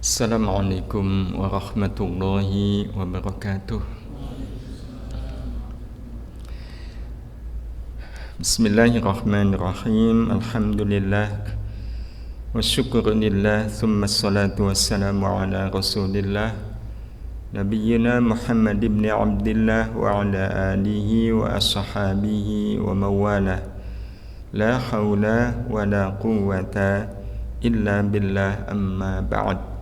Assalamualaikum warahmatullahi wabarakatuh. Bismillahirrahmanirrahim. Alhamdulillah wa syukurillah, thumma salatu wassalamu ala rasulillah Nabiyyina Muhammad ibn Abdillah wa ala alihi wa ashabihi wa mawalah. La hawla wa la quwwata illa billah, amma ba'd.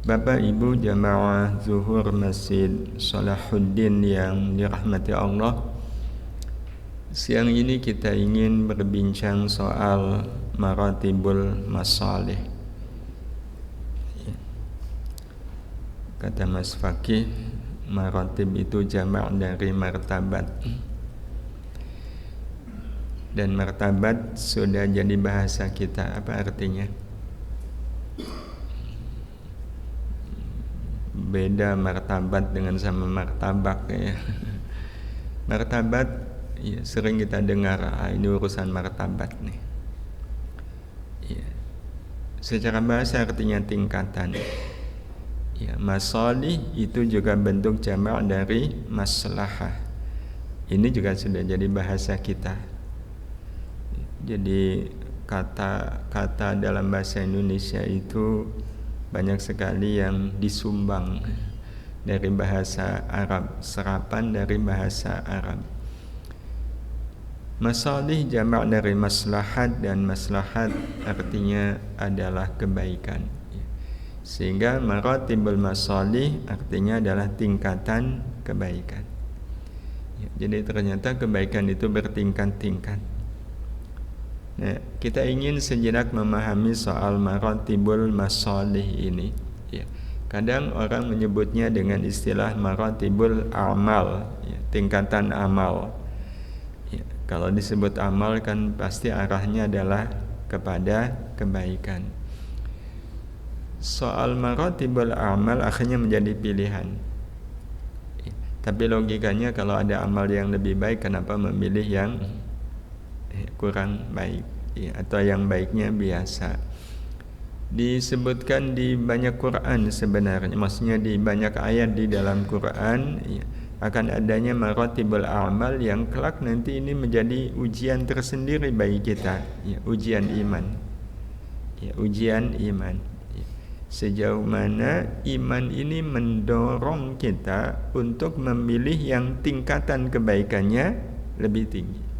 Bapak Ibu jamaah Zuhur Masjid Salahuddin yang dirahmati Allah, siang ini kita ingin berbincang soal maratibul masalih. Kata Mas Fakih, maratib itu jamak dari martabat, dan martabat sudah jadi bahasa kita. Apa artinya? Beda martabat dengan sama martabak ya. Martabat ya, sering kita dengar, ini urusan martabat nih ya. Secara bahasa artinya tingkatan ya. Masalih itu juga bentuk jamak dari maslahah. Ini juga sudah jadi bahasa kita. Jadi kata-kata dalam bahasa Indonesia itu banyak sekali yang disumbang dari bahasa Arab, serapan dari bahasa Arab. Masalih jamak dari maslahat, dan maslahat artinya adalah kebaikan. Sehingga maratibul masalih artinya adalah tingkatan kebaikan. Jadi ternyata kebaikan itu bertingkat-tingkat. Nah, kita ingin sejenak memahami soal maratibul masalih ini ya. Kadang orang menyebutnya dengan istilah maratibul amal ya, tingkatan amal ya. Kalau disebut amal kan pasti arahnya adalah kepada kebaikan. Soal maratibul amal akhirnya menjadi pilihan ya. Tapi logikanya kalau ada amal yang lebih baik, kenapa memilih yang kurang baik ya, atau yang baiknya biasa? Disebutkan di banyak Quran sebenarnya, maksudnya di banyak ayat di dalam Quran ya, akan adanya maratibul amal yang kelak nanti ini menjadi ujian tersendiri bagi kita ya, ujian iman ya, ujian iman ya. Sejauh mana iman ini mendorong kita untuk memilih yang tingkatan kebaikannya lebih tinggi.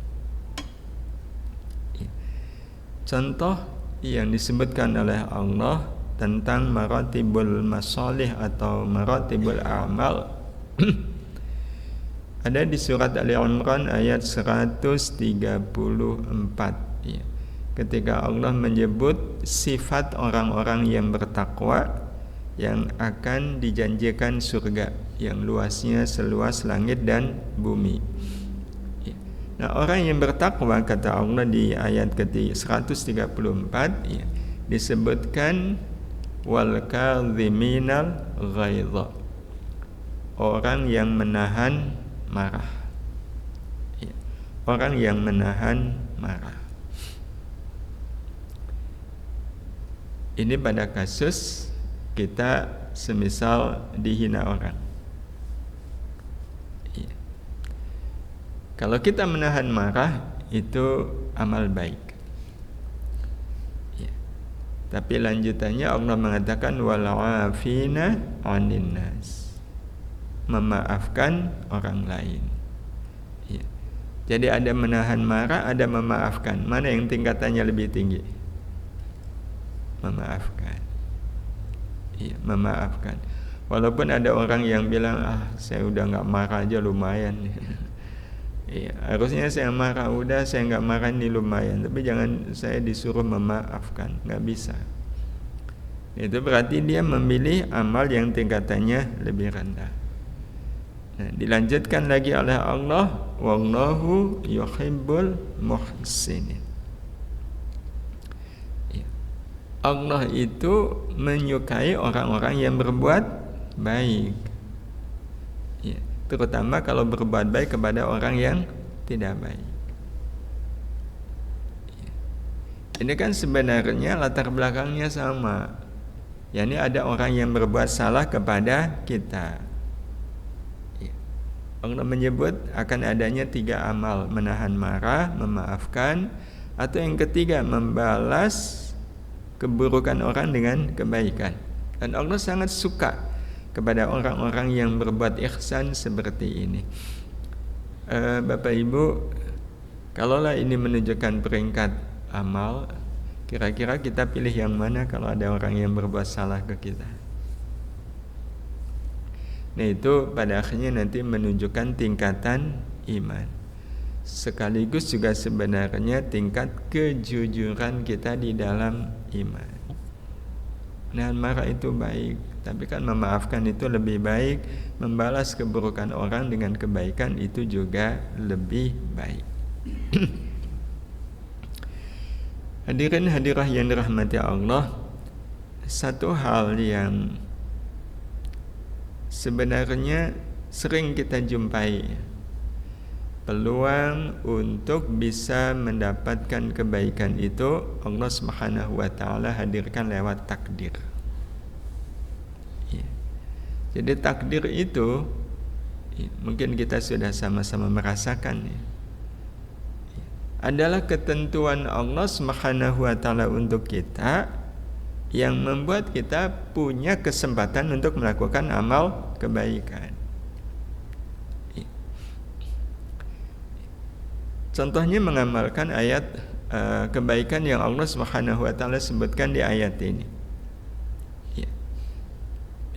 Contoh yang disebutkan oleh Allah tentang maratibul masalih atau maratibul amal ada di surat Ali Imran ayat 134 ya. Ketika Allah menyebut sifat orang-orang yang bertakwa yang akan dijanjikan surga yang luasnya seluas langit dan bumi. Nah, orang yang bertakwa, kata Allah di ayat ke-134 ya, disebutkan wal kadhiminal ghaidha, orang yang menahan marah ya, orang yang menahan marah. Ini pada kasus kita semisal dihina orang. Kalau kita menahan marah itu amal baik ya. Tapi lanjutannya Allah mengatakan wal 'afina 'anil nas, memaafkan orang lain ya. Jadi ada menahan marah, ada memaafkan. Mana yang tingkatannya lebih tinggi? Memaafkan ya, memaafkan. Walaupun ada orang yang bilang, saya udah gak marah aja lumayan ya, harusnya saya marah, udah saya nggak marah ini lumayan, tapi jangan saya disuruh memaafkan, nggak bisa. Itu berarti dia memilih amal yang tingkatannya lebih rendah. Nah, dilanjutkan lagi oleh Allah, wallahu yuhibbul muhsinin ya. Allah itu menyukai orang-orang yang berbuat baik ya, terutama kalau berbuat baik kepada orang yang tidak baik. Ini kan sebenarnya latar belakangnya sama yakni ada orang yang berbuat salah kepada kita. Allah menyebut akan adanya 3 amal: menahan marah, memaafkan, atau yang ketiga membalas keburukan orang dengan kebaikan. Dan Allah sangat suka kepada orang-orang yang berbuat ihsan seperti ini. Bapak Ibu, kalaulah ini menunjukkan peringkat amal, kira-kira kita pilih yang mana kalau ada orang yang berbuat salah ke kita? Nah, itu pada akhirnya nanti menunjukkan tingkatan iman, sekaligus juga sebenarnya tingkat kejujuran kita di dalam iman. Nah, marah itu baik, tapi kan memaafkan itu lebih baik, membalas keburukan orang dengan kebaikan itu juga lebih baik. Hadirin hadirah yang dirahmati Allah, satu hal yang sebenarnya sering kita jumpai, peluang untuk bisa mendapatkan kebaikan itu Allah Subhanahu wa taala hadirkan lewat takdir. Ya. Jadi takdir itu mungkin kita sudah sama-sama merasakan ya, adalah ketentuan Allah Subhanahu wa taala untuk kita yang membuat kita punya kesempatan untuk melakukan amal kebaikan. Contohnya mengamalkan ayat kebaikan yang Allah Subhanahu wa taala sebutkan di ayat ini. Ya.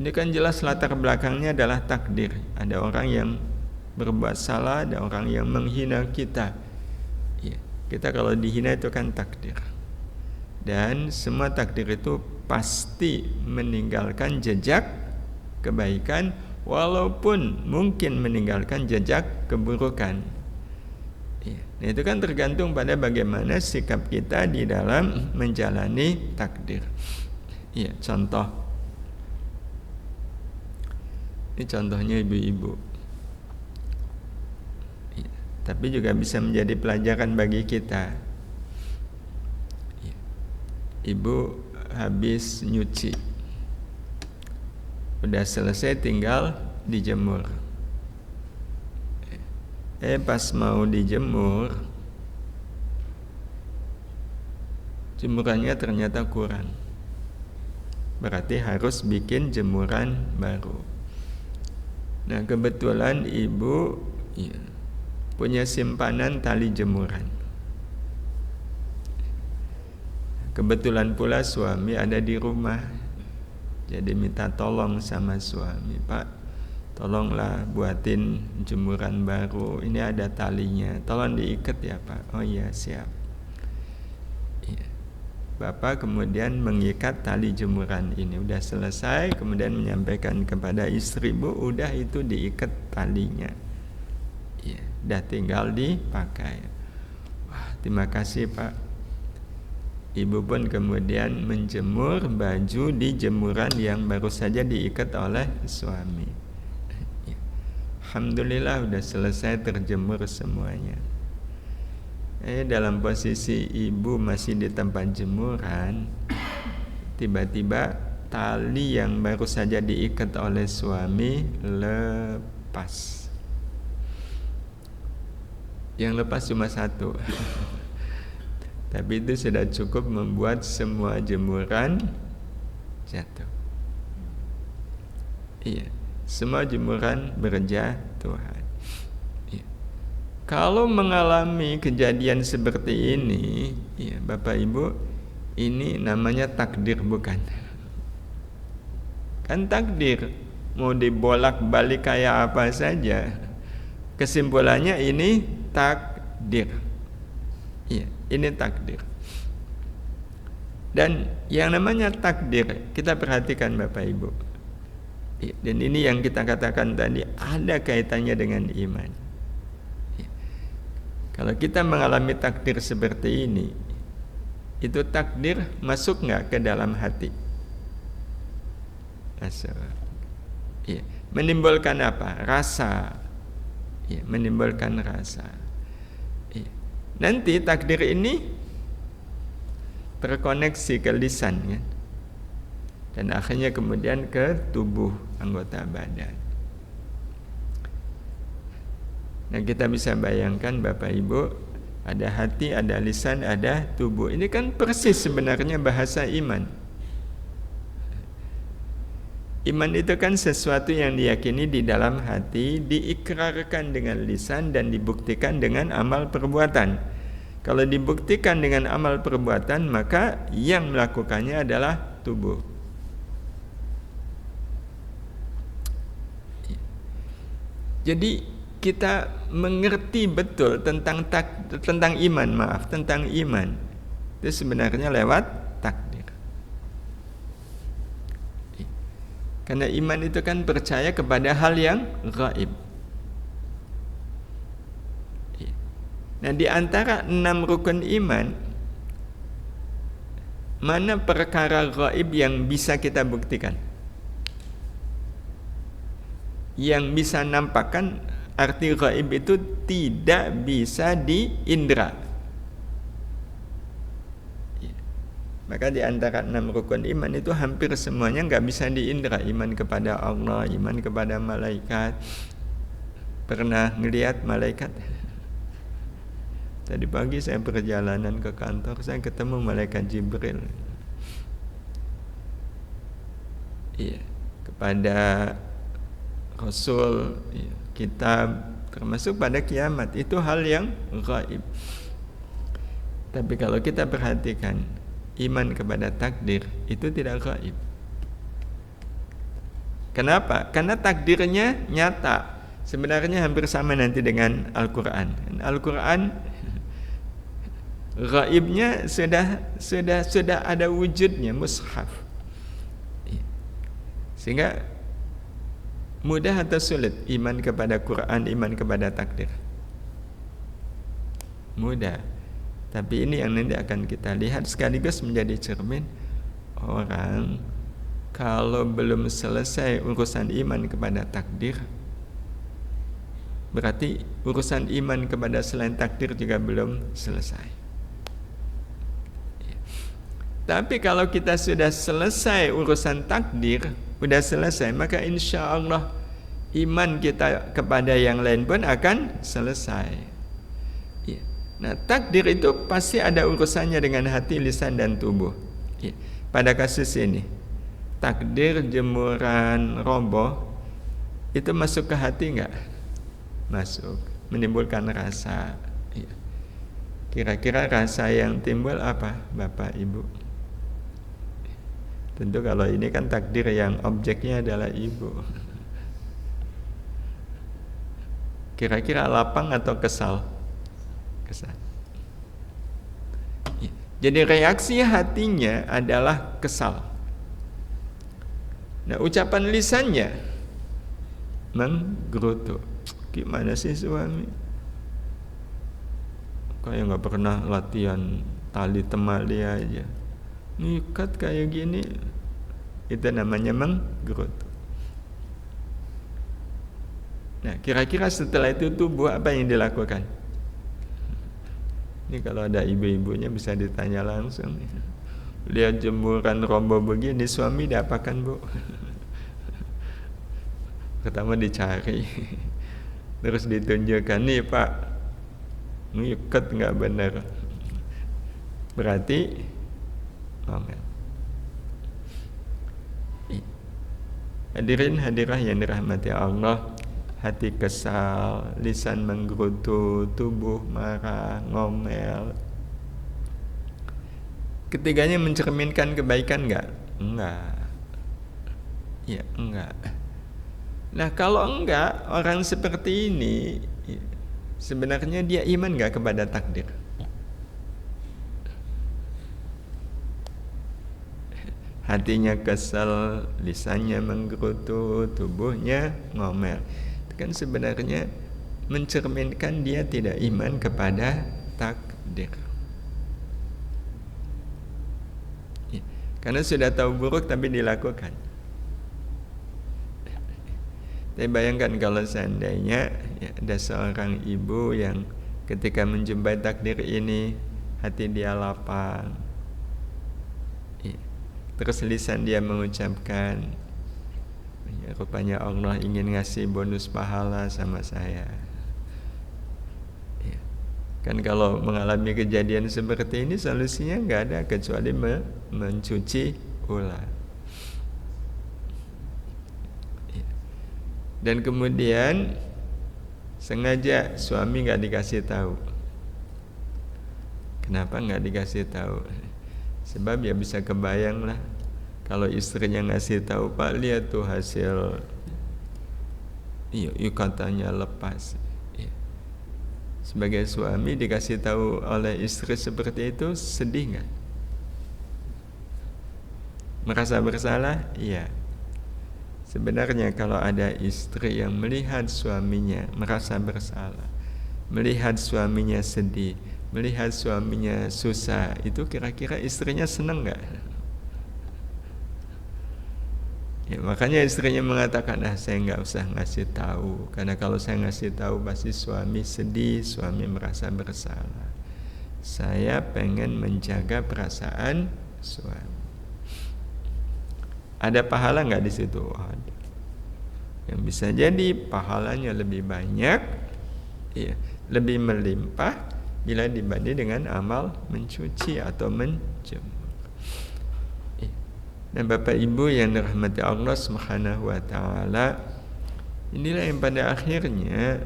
Ini kan jelas latar belakangnya adalah takdir. Ada orang yang berbuat salah, ada orang yang menghina kita. Ya. Kita kalau dihina itu kan takdir. Dan semua takdir itu pasti meninggalkan jejak kebaikan, walaupun mungkin meninggalkan jejak keburukan. Nah, itu kan tergantung pada bagaimana sikap kita di dalam menjalani takdir. Ya, contoh. Ini contohnya ibu-ibu. Ya, tapi juga bisa menjadi pelajaran bagi kita. Ibu habis nyuci, udah selesai tinggal dijemur. Pas mau dijemur, jemurannya ternyata kurang. Berarti harus bikin jemuran baru. Nah, kebetulan ibu punya simpanan tali jemuran. Kebetulan pula suami ada di rumah, jadi minta tolong sama suami, Pak, tolonglah buatin jemuran baru, ini ada talinya, tolong diikat ya Pak. Oh iya, siap. Ya. Bapak kemudian mengikat tali jemuran ini, udah selesai, kemudian menyampaikan kepada istri, Bu, udah itu diikat talinya, ya, udah tinggal dipakai. Wah, terima kasih Pak. Ibu pun kemudian menjemur baju di jemuran yang baru saja diikat oleh suami. Alhamdulillah udah selesai terjemur semuanya. Dalam posisi ibu masih di tempat jemuran, tiba-tiba tali yang baru saja diikat oleh suami lepas. Yang lepas cuma satu. Tapi itu sudah cukup membuat semua jemuran jatuh. Iya, semua jemuran berjatuhan. Iya. Kalau mengalami kejadian seperti ini, ya Bapak Ibu, ini namanya takdir bukan? Kan takdir, mau dibolak-balik kayak apa saja, kesimpulannya ini takdir. Iya, ini takdir. Dan yang namanya takdir, kita perhatikan Bapak Ibu. Dan ini yang kita katakan tadi, ada kaitannya dengan iman. Kalau kita mengalami takdir seperti ini, itu takdir masuk nggak ke dalam hati? Masuk. Ya. Menimbulkan apa? Rasa. Ya, menimbulkan rasa. Ya. Nanti takdir ini terkoneksi ke lisan, kan? dan akhirnya kemudian ke tubuh anggota badan. Nah, kita bisa bayangkan Bapak Ibu, ada hati, ada lisan, ada tubuh. Ini kan persis sebenarnya bahasa iman. Iman itu kan sesuatu yang diyakini di dalam hati, diikrarkan dengan lisan dan dibuktikan dengan amal perbuatan. Kalau dibuktikan dengan amal perbuatan, maka yang melakukannya adalah tubuh. Jadi kita mengerti betul tentang iman. Itu sebenarnya lewat takdir. Karena iman itu kan percaya kepada hal yang gaib. Nah, di antara 6 rukun iman, mana perkara gaib yang bisa kita buktikan? Yang bisa nampakkan, arti gaib itu tidak bisa diindra. Maka di antara 6 rukun iman itu hampir semuanya nggak bisa diindra. Iman kepada Allah, iman kepada malaikat. Pernah ngelihat malaikat? Tadi pagi saya perjalanan ke kantor, saya ketemu malaikat Jibril. Iya, kepada Rasul, kitab, termasuk pada kiamat, itu hal yang gaib. Tapi kalau kita perhatikan, iman kepada takdir itu tidak gaib. Kenapa? Karena takdirnya nyata. Sebenarnya hampir sama nanti dengan Al-Quran. Al-Quran gaibnya sudah ada wujudnya, mushaf. Sehingga mudah atau sulit iman kepada Quran, iman kepada takdir? Mudah. Tapi ini yang nanti akan kita lihat sekaligus menjadi cermin orang kalau belum selesai urusan iman kepada takdir, berarti urusan iman kepada selain takdir juga belum selesai. Tapi kalau kita sudah selesai urusan takdir, sudah selesai, maka insya Allah iman kita kepada yang lain pun akan selesai. Nah, takdir itu pasti ada urusannya dengan hati, lisan, dan tubuh. Pada kasus ini, takdir jemuran roboh itu masuk ke hati enggak? Masuk, menimbulkan rasa. Kira-kira rasa yang timbul apa, Bapak Ibu? Tentu kalau ini kan takdir yang objeknya adalah ibu. Kira-kira lapang atau kesal? Kesal. Jadi reaksi hatinya adalah kesal. Nah, ucapan lisannya menggerutu. Gimana sih suami? Kayak nggak pernah latihan tali temali aja. Ngikat kayak gini, itu namanya menggerutu. Nah, kira-kira setelah itu tubuh apa yang dilakukan? Ini kalau ada ibu-ibunya bisa ditanya langsung. Lihat jemuran roboh begini, suami diapakan, Bu? Pertama dicari, terus ditunjukkan, nih Pak, ngikat nggak benar. Berarti ngomel. Hadirin hadirah yang dirahmati Allah, hati kesal, lisan menggerutu, tubuh marah, ngomel. Ketiganya mencerminkan kebaikan enggak? Enggak. Ya, enggak. Nah, kalau enggak, orang seperti ini sebenarnya dia iman enggak kepada takdir? Hatinya kesal, lisannya menggerutu, tubuhnya ngomel. Itu kan sebenarnya mencerminkan dia tidak iman kepada takdir. Ya, karena sudah tahu buruk tapi dilakukan. Tapi bayangkan kalau seandainya ada seorang ibu yang ketika menjumpai takdir ini hati dia lapang. terus lisan dia mengucapkan, ya, rupanya Allah ingin ngasih bonus pahala sama saya. Ya. Kan kalau mengalami kejadian seperti ini, solusinya nggak ada kecuali mencuci ulang. Ya. Dan kemudian sengaja suami nggak dikasih tahu. Kenapa nggak dikasih tahu? Sebab ya bisa kebayang lah, kalau istrinya ngasih tahu, Pak lihat tuh hasil ikatannya lepas. Ya. Sebagai suami dikasih tahu oleh istri seperti itu, sedih nggak? Merasa bersalah? Iya. Sebenarnya kalau ada istri yang melihat suaminya merasa bersalah, melihat suaminya sedih, melihat suaminya susah, itu kira-kira istrinya senang nggak? Ya, makanya istrinya mengatakan, saya nggak usah ngasih tahu, karena kalau saya ngasih tahu pasti suami sedih, suami merasa bersalah. Saya pengen menjaga perasaan suami. Ada pahala nggak di situ? Ada. Yang bisa jadi pahalanya lebih banyak, ya, lebih melimpah bila dibanding dengan amal mencuci atau menjemur. Dan Bapak Ibu yang dirahmati Allah Subhanahu wa taala, inilah yang pada akhirnya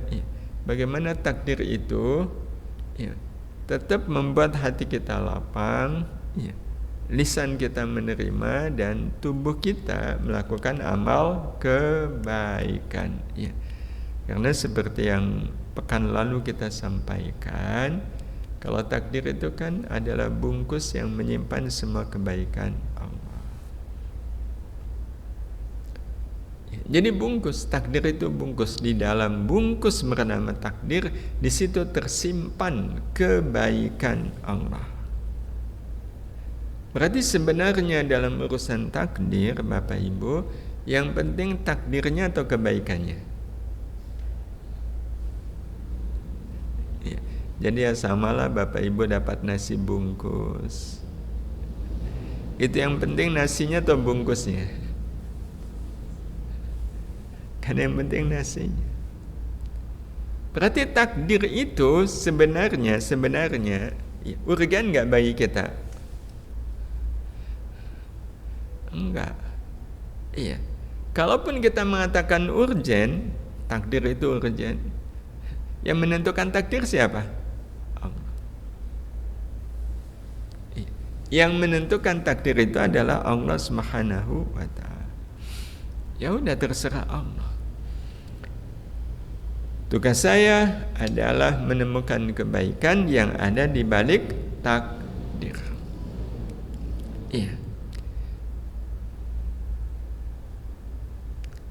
bagaimana takdir itu tetap membuat hati kita lapang, lisan kita menerima, dan tubuh kita melakukan amal kebaikan. Karena seperti yang pekan lalu kita sampaikan, kalau takdir itu kan adalah bungkus yang menyimpan semua kebaikan Allah. Jadi bungkus, takdir itu bungkus. Di dalam bungkus bernama takdir, di situ tersimpan kebaikan Allah. Berarti sebenarnya dalam urusan takdir, Bapak Ibu, yang penting takdirnya atau kebaikannya? Jadi ya samalah Bapak Ibu dapat nasi bungkus, itu yang penting nasinya atau bungkusnya? Karena yang penting nasinya. Berarti takdir itu sebenarnya urgen nggak bagi kita? Enggak. Iya. Kalaupun kita mengatakan urgen, takdir itu urgen, yang menentukan takdir siapa? Allah. Yang menentukan takdir itu adalah Allah Subhanahu wa ta'ala. Ya udah, terserah Allah. Tugas saya adalah menemukan kebaikan yang ada di balik takdir. Iya.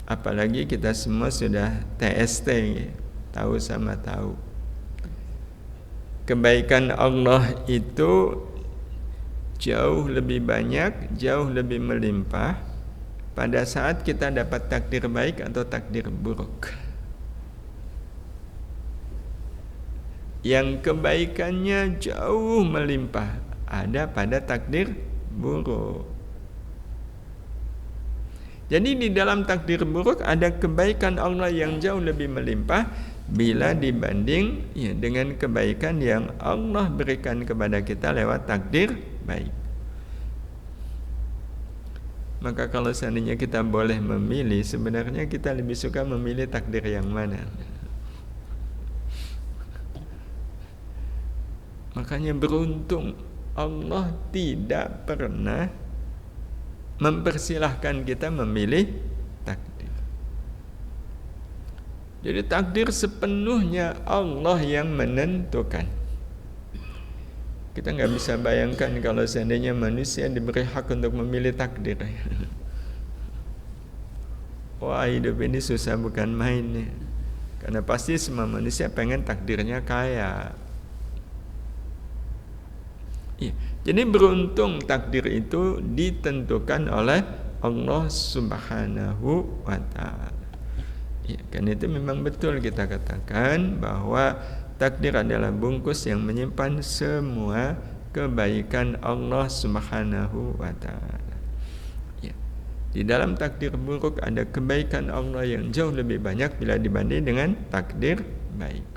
Apalagi kita semua sudah TST, tahu sama tahu. Kebaikan Allah itu jauh lebih banyak, jauh lebih melimpah pada saat kita dapat takdir baik atau takdir buruk. Yang kebaikannya jauh melimpah ada pada takdir buruk. Jadi di dalam takdir buruk ada kebaikan Allah yang jauh lebih melimpah bila dibanding dengan kebaikan yang Allah berikan kepada kita lewat takdir baik. Maka kalau seandainya kita boleh memilih, sebenarnya kita lebih suka memilih takdir yang mana? Makanya beruntung Allah tidak pernah mempersilahkan kita memilih takdir. Jadi takdir sepenuhnya Allah yang menentukan. Kita nggak bisa bayangkan kalau seandainya manusia diberi hak untuk memilih takdir. Wah, hidup ini susah bukan main ya. Karena pasti semua manusia pengen takdirnya kaya. Jadi beruntung takdir itu ditentukan oleh Allah Subhanahu wa ta'ala. Karena itu memang betul kita katakan bahwa takdir adalah bungkus yang menyimpan semua kebaikan Allah Subhanahu wa ta'ala. Di dalam takdir buruk ada kebaikan Allah yang jauh lebih banyak bila dibanding dengan takdir baik.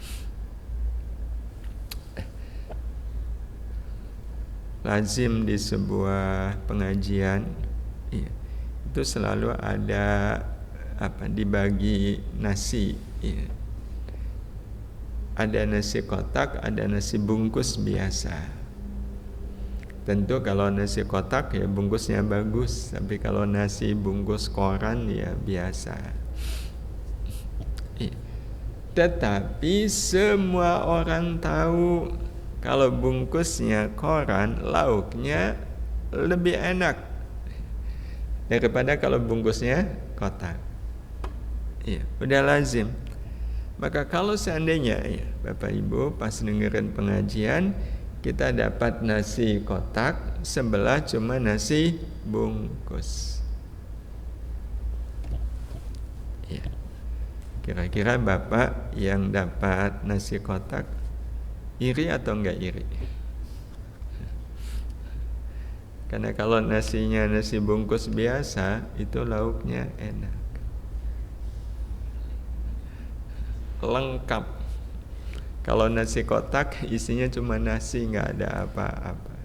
Lazim di sebuah pengajian itu selalu ada dibagi nasi. Ada nasi kotak, ada nasi bungkus biasa. Tentu kalau nasi kotak ya bungkusnya bagus, tapi kalau nasi bungkus koran ya biasa. Tetapi semua orang tahu kalau bungkusnya koran, lauknya lebih enak daripada kalau bungkusnya kotak. Udah lazim. Maka kalau seandainya Bapak Ibu pas dengerin pengajian, kita dapat nasi kotak, sebelah cuma nasi bungkus. Kira-kira Bapak yang dapat nasi kotak iri atau enggak iri? Karena kalau nasinya nasi bungkus biasa, itu lauknya enak, lengkap. Kalau nasi kotak isinya cuma nasi, nggak ada apa-apa.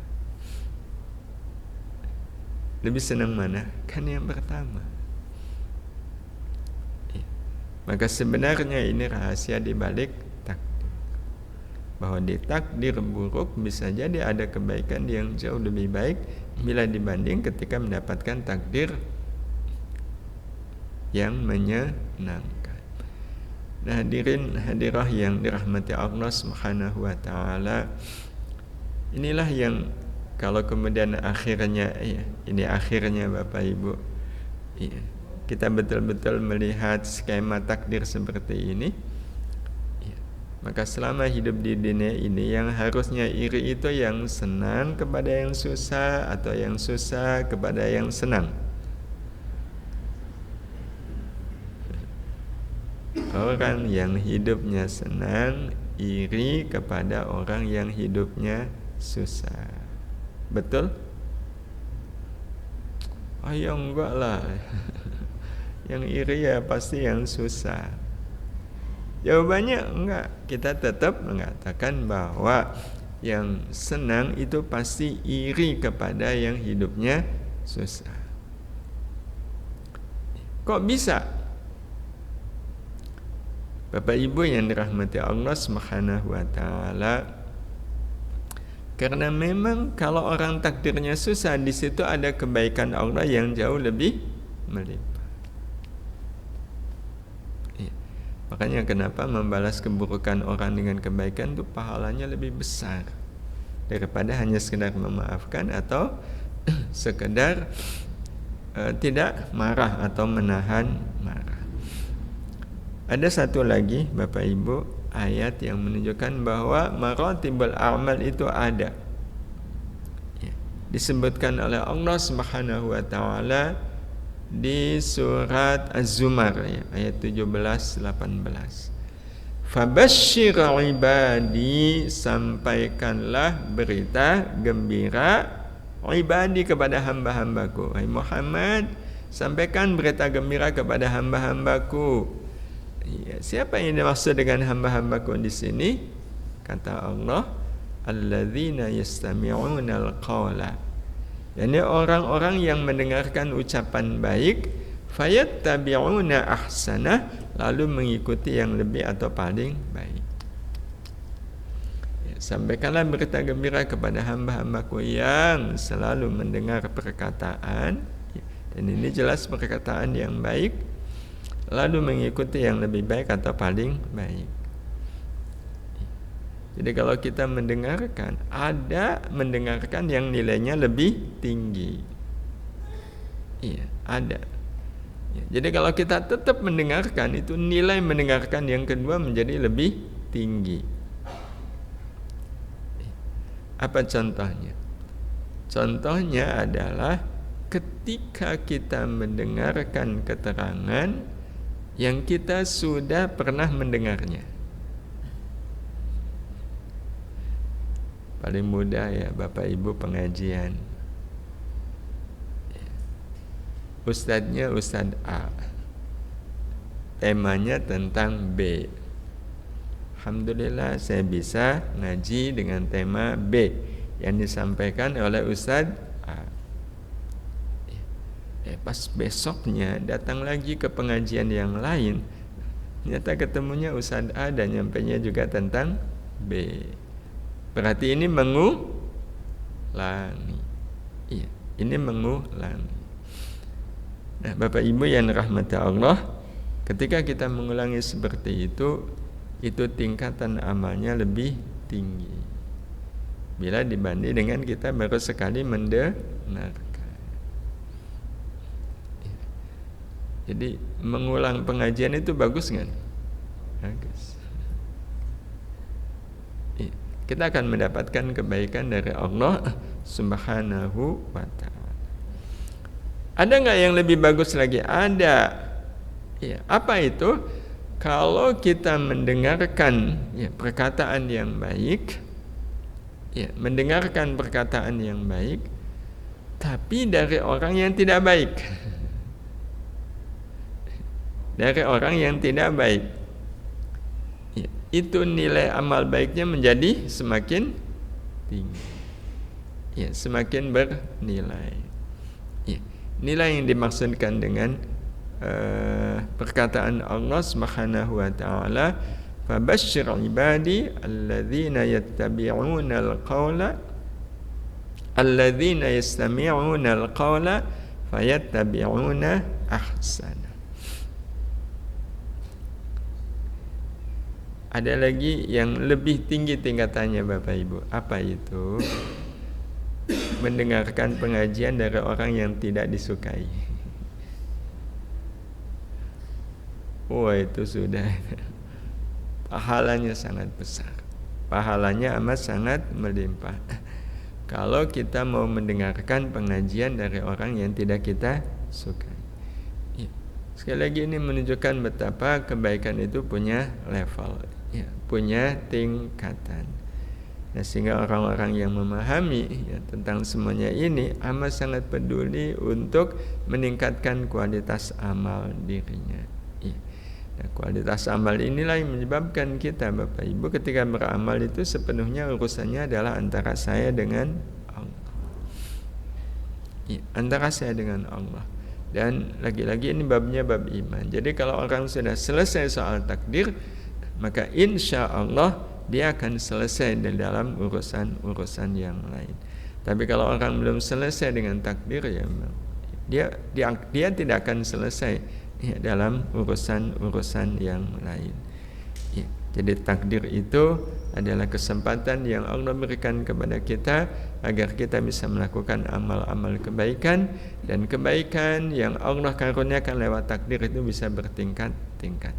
Lebih senang mana? Kan yang pertama. Maka sebenarnya ini rahasia di balik takdir. Bahwa di takdir buruk bisa jadi ada kebaikan yang jauh lebih baik bila dibanding ketika mendapatkan takdir yang menyenangkan. Nah, hadirin hadirah yang dirahmati Allah Subhanahu wa taala, inilah yang kalau kemudian akhirnya ini akhirnya Bapak Ibu, kita betul-betul melihat skema takdir seperti ini, maka selama hidup di dunia ini yang harusnya iri itu yang senang kepada yang susah atau yang susah kepada yang senang. Orang yang hidupnya senang iri kepada orang yang hidupnya susah. Betul? Ya enggak lah. Yang iri ya pasti yang susah. Jawabannya enggak. Kita tetap mengatakan bahwa yang senang itu pasti iri kepada yang hidupnya susah. Kok bisa? Bapak Ibu yang dirahmati Allah Subhanahu wa taala, karena memang kalau orang takdirnya susah, di situ ada kebaikan Allah yang jauh lebih melimpah. Makanya kenapa membalas keburukan orang dengan kebaikan itu pahalanya lebih besar daripada hanya sekedar memaafkan atau sekedar tidak marah atau menahan marah. Ada satu lagi Bapak Ibu ayat yang menunjukkan bahwa maratibul a'mal itu ada. Disebutkan oleh Allah Subhanahu wa taala di surat Az-Zumar ayat 17-18. Fabashshir ibadi, sampaikanlah berita gembira ibadi kepada hamba-hambaku. Hai Muhammad, sampaikan berita gembira kepada hamba-hambaku. Siapa yang dimaksud dengan hamba-hambaku di sini? Kata Allah, alladzina yastami'una al-qawla. Yani orang-orang yang mendengarkan ucapan baik, fayattabi'una ahsana, lalu mengikuti yang lebih atau paling baik. Sampaikanlah berita gembira kepada hamba-hambaku yang selalu mendengar perkataan, dan ini jelas perkataan yang baik, lalu mengikuti yang lebih baik atau paling baik. Jadi kalau kita mendengarkan, ada mendengarkan yang nilainya lebih tinggi. Ada. Jadi kalau kita tetap mendengarkan, itu nilai mendengarkan yang kedua menjadi lebih tinggi. Apa contohnya? Contohnya adalah ketika kita mendengarkan keterangan yang kita sudah pernah mendengarnya. Paling mudah ya Bapak Ibu pengajian. Ustadznya Ustadz A, temanya tentang B. Alhamdulillah saya bisa ngaji dengan tema B yang disampaikan oleh Ustadz A. Pas besoknya datang lagi ke pengajian yang lain, ternyata ketemunya Ustadz A dan nyampainya juga tentang B. Berarti ini mengulangi. Iya, ini mengulangi. Nah, Bapak Ibu yang rahmati Allah, ketika kita mengulangi seperti itu tingkatan amalnya lebih tinggi bila dibanding dengan kita baru sekali mendengarkan. Jadi mengulang pengajian itu bagus kan? Bagus. Kita akan mendapatkan kebaikan dari Allah Subhanahu wa ta'ala. Ada nggak yang lebih bagus lagi? Ada. Ya, apa itu? Kalau kita mendengarkan perkataan yang baik, mendengarkan perkataan yang baik, tapi dari orang yang tidak baik, dari orang yang tidak baik, itu nilai amal baiknya menjadi semakin tinggi, semakin bernilai. Nilai yang dimaksudkan dengan perkataan Allah Subhanahu wa ta'ala, fabashshir ibadi alladzina yattabi'una al-qawla alladzina yastami'una al-qawla fayattabi'una ahsana. Ada lagi yang lebih tinggi tingkatannya Bapak Ibu. Apa itu? Mendengarkan pengajian dari orang yang tidak disukai. Wah, itu sudah pahalanya sangat besar. Pahalanya amat sangat melimpah. Kalau kita mau mendengarkan pengajian dari orang yang tidak kita sukai. Sekali lagi ini menunjukkan betapa kebaikan itu punya level, punya tingkatan. Sehingga orang-orang yang memahami tentang semuanya ini amat sangat peduli untuk meningkatkan kualitas amal dirinya. Nah, kualitas amal inilah yang menyebabkan kita Bapak Ibu ketika beramal itu sepenuhnya urusannya adalah antara saya dengan Allah. Antara saya dengan Allah. Dan lagi-lagi ini babnya bab iman. Jadi kalau orang sudah selesai soal takdir, maka insya Allah dia akan selesai di dalam urusan-urusan yang lain. Tapi kalau orang belum selesai dengan takdir, dia tidak akan selesai dalam urusan-urusan yang lain. Jadi takdir itu adalah kesempatan yang Allah berikan kepada kita agar kita bisa melakukan amal-amal kebaikan, dan kebaikan yang Allah karuniakan lewat takdir itu bisa bertingkat-tingkat.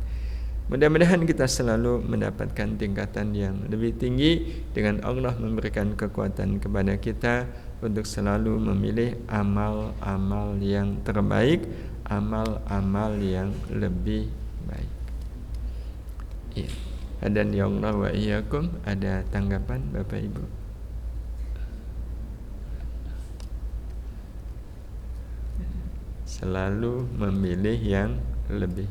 Mudah-mudahan kita selalu mendapatkan tingkatan yang lebih tinggi dengan Allah memberikan kekuatan kepada kita untuk selalu memilih amal-amal yang terbaik, amal-amal yang lebih baik. Hadan ya Allah wa iyyakum. Ada tanggapan Bapak Ibu? Selalu memilih yang lebih.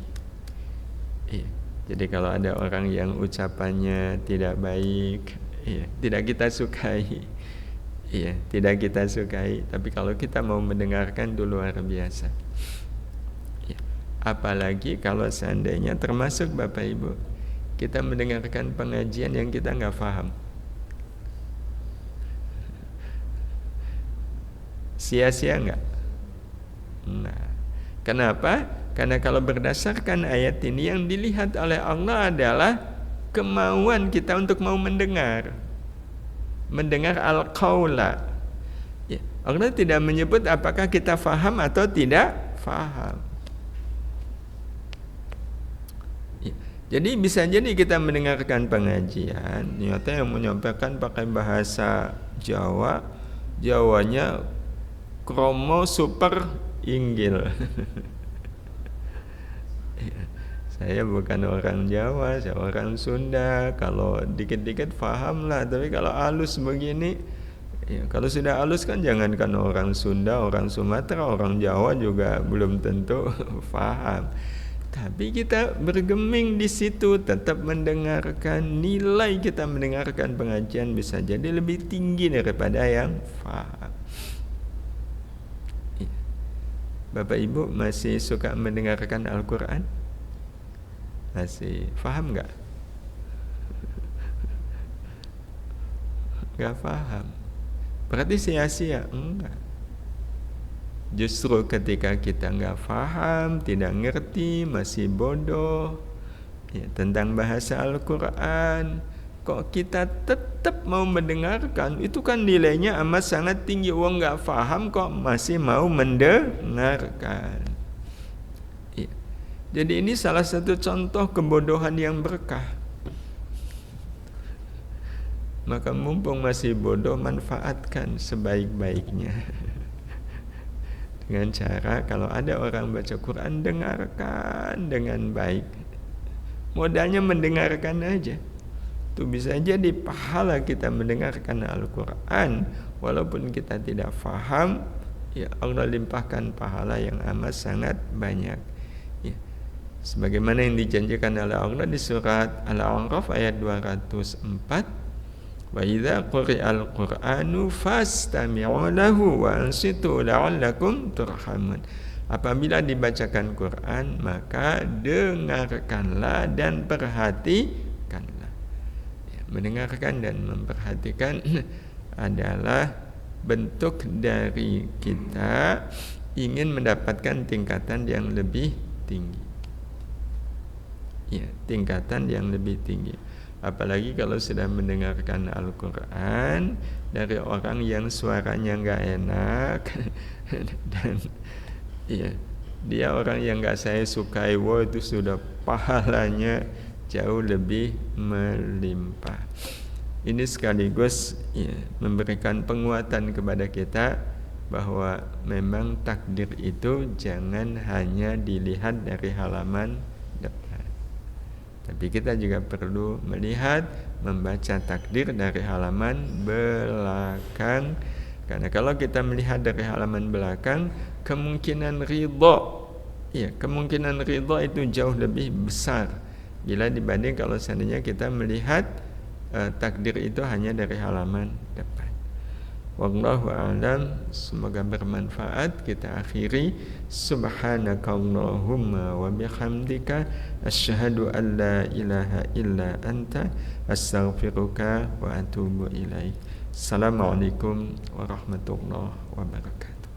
Jadi kalau ada orang yang ucapannya tidak baik, tidak kita sukai, tidak kita sukai. Tapi kalau kita mau mendengarkan itu luar biasa. Apalagi kalau seandainya termasuk Bapak Ibu, kita mendengarkan pengajian yang kita nggak paham. Sia-sia nggak? Nah, kenapa? Karena kalau berdasarkan ayat ini yang dilihat oleh Allah adalah kemauan kita untuk mau mendengar al-qaula. Allah tidak menyebut apakah kita faham atau tidak faham. Jadi bisa jadi kita mendengarkan pengajian, ternyata yang menyampaikan pakai bahasa Jawa, Jawanya kromo super inggil. Saya bukan orang Jawa, saya orang Sunda. Kalau dikit-dikit paham lah, tapi kalau halus begini, Ya, kalau sudah halus kan jangankan orang Sunda, orang Sumatera, orang Jawa juga belum tentu paham. Tapi kita bergeming di situ, tetap mendengarkan, nilai kita mendengarkan pengajian bisa jadi lebih tinggi daripada yang paham. Bapak Ibu masih suka mendengarkan Al-Quran? Masih paham nggak? Nggak paham. Berarti sia-sia? Enggak. Justru ketika kita nggak paham, tidak ngerti, masih bodoh ya, tentang bahasa Al-Quran, kok kita tetap mau mendengarkan, itu kan nilainya amat sangat tinggi. Wong nggak paham kok masih mau mendengarkan ya. Jadi ini salah satu contoh kebodohan yang berkah. Maka mumpung masih bodoh, manfaatkan sebaik-baiknya dengan cara kalau ada orang baca Quran, dengarkan dengan baik. Modalnya mendengarkan aja. Itu bisa jadi pahala kita mendengarkan Al-Quran. Walaupun kita tidak faham, ya Allah limpahkan pahala yang amat sangat banyak ya. Sebagaimana yang dijanjikan oleh Allah di surat Al-A'raf ayat 204, wa idza quri'al qur'anu fastami'u lahu wa ansitu la'allakum turhamun. Apabila dibacakan Quran, maka dengarkanlah dan perhatikanlah ya, mendengarkan dan memperhatikan adalah bentuk dari kita ingin mendapatkan tingkatan yang lebih tinggi ya, tingkatan yang lebih tinggi. Apalagi kalau sudah mendengarkan Al-Quran dari orang yang suaranya nggak enak dan ya, dia orang yang nggak saya sukai, wah itu sudah pahalanya jauh lebih melimpah. Ini sekaligus ya, memberikan penguatan kepada kita bahwa memang takdir itu jangan hanya dilihat dari halaman depan, tapi kita juga perlu melihat, membaca takdir dari halaman belakang. Karena kalau kita melihat dari halaman belakang, kemungkinan ridha ya, kemungkinan ridha itu jauh lebih besar bila dibanding kalau seandainya kita melihat takdir itu hanya dari halaman depan. Wallahu a'lam. Semoga bermanfaat. Kita akhiri, subhanakallahumma wa bihamdika asyhadu an la ilaha illa anta astaghfiruka wa atubu ilaik. Assalamualaikum warahmatullahi wabarakatuh.